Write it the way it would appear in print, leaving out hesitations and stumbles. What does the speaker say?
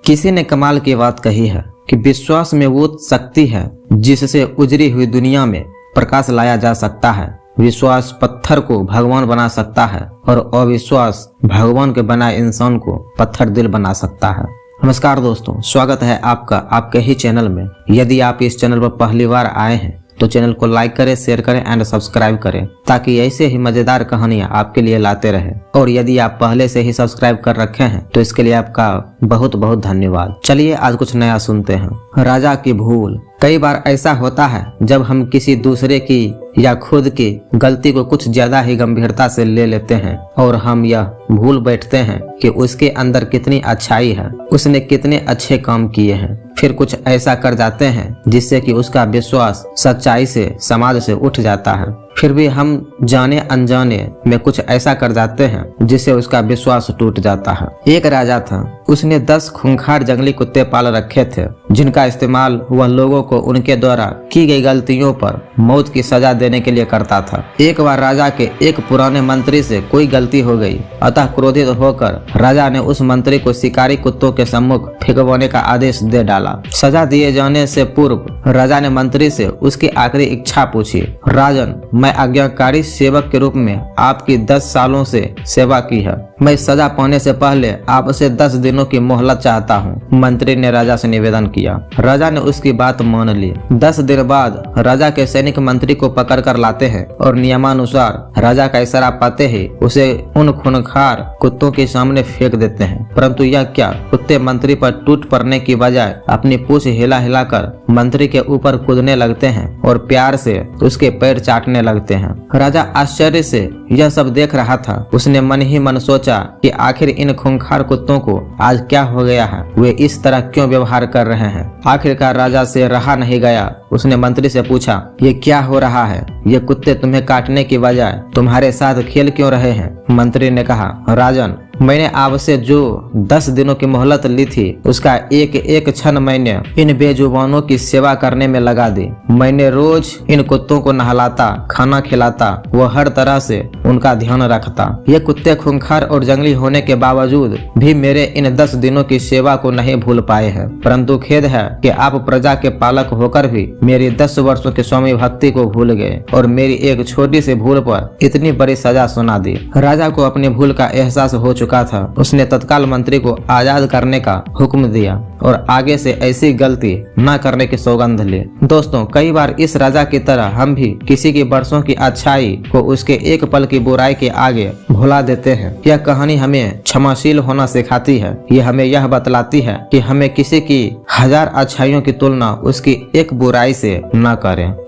किसी ने कमाल की बात कही है कि विश्वास में वो शक्ति है जिससे उजड़ी हुई दुनिया में प्रकाश लाया जा सकता है। विश्वास पत्थर को भगवान बना सकता है और अविश्वास भगवान के बनाए इंसान को पत्थर दिल बना सकता है। नमस्कार दोस्तों, स्वागत है आपका आपके ही चैनल में। यदि आप इस चैनल पर पहली बार आए हैं तो चैनल को लाइक करें, शेयर करें एंड सब्सक्राइब करें ताकि ऐसे ही मजेदार कहानियां आपके लिए लाते रहे। और यदि आप पहले से ही सब्सक्राइब कर रखे हैं तो इसके लिए आपका बहुत बहुत धन्यवाद। चलिए आज कुछ नया सुनते हैं। राजा की भूल। कई बार ऐसा होता है जब हम किसी दूसरे की या खुद की गलती को कुछ ज्यादा ही गंभीरता से ले लेते हैं और हम यह भूल बैठते हैं कि उसके अंदर कितनी अच्छाई है, उसने कितने अच्छे काम किए हैं। फिर कुछ ऐसा कर जाते हैं जिससे कि उसका विश्वास सच्चाई से समाज से उठ जाता है। फिर भी हम जाने अनजाने में कुछ ऐसा कर जाते हैं जिससे उसका विश्वास टूट जाता है। एक राजा था, उसने 10 खूंखार जंगली कुत्ते पाल रखे थे जिनका इस्तेमाल वह लोगों को उनके द्वारा की गई गलतियों पर मौत की सजा देने के लिए करता था। एक बार राजा के एक पुराने मंत्री से कोई गलती हो गई, अतः क्रोधित होकर राजा ने उस मंत्री को शिकारी कुत्तों के सम्मुख फेंकवाने का आदेश दे डाला। सजा दिए जाने से पूर्व राजा ने मंत्री से उसकी आखिरी इच्छा पूछी। राजन, मैं आज्ञाकारी सेवक के रूप में आपकी 10 सालों से सेवा की है। मैं सजा पाने से पहले आपसे 10 दिनों की मोहलत चाहता हूँ। मंत्री ने राजा से निवेदन किया। राजा ने उसकी बात मान ली। 10 दिन बाद राजा के सैनिक मंत्री को पकड़ कर लाते हैं और नियमानुसार राजा का इशारा पाते ही उसे उन खूंखार कुत्तों के सामने फेंक देते हैं। परंतु यह क्या, कुत्ते मंत्री पर टूट पड़ने की बजाय अपनी पूंछ हिला हिलाकर मंत्री के ऊपर कूदने लगते हैं और प्यार से उसके पैर चाटने लगते हैं। राजा आश्चर्य से यह सब देख रहा था। उसने मन ही मन सोचा कि आखिर इन खूंखार कुत्तों को आज क्या हो गया है, वे इस तरह क्यों व्यवहार कर रहे हैं। आखिरकार राजा से रहा नहीं गया, उसने मंत्री से पूछा, ये क्या हो रहा है? ये कुत्ते तुम्हें काटने की बजाय तुम्हारे साथ खेल क्यों रहे हैं? मंत्री ने कहा, राजन, मैंने आपसे जो 10 दिनों की मोहलत ली थी उसका एक एक क्षण मैंने इन बेजुबानों की सेवा करने में लगा दी। मैंने रोज इन कुत्तों को नहलाता, खाना खिलाता, वो हर तरह से उनका ध्यान रखता। ये कुत्ते खूंखार और जंगली होने के बावजूद भी मेरे इन 10 दिनों की सेवा को नहीं भूल पाए हैं। परंतु खेद है कि आप प्रजा के पालक होकर भी मेरी 10 वर्षों की स्वामी भक्ति को भूल गए और मेरी एक छोटी सी भूल पर इतनी बड़ी सजा सुना दी। राजा को अपनी भूल का एहसास हो चुका था। उसने तत्काल मंत्री को आजाद करने का हुक्म दिया और आगे से ऐसी गलती न करने की सौगंध ली। दोस्तों, कई बार इस राजा की तरह हम भी किसी की बरसों की अच्छाई को उसके एक पल की बुराई के आगे भुला देते हैं। यह कहानी हमें क्षमाशील होना सिखाती है। यह हमें यह बतलाती है कि हमें किसी की 1000 अच्छाइयों की तुलना उसकी एक बुराई से न करें।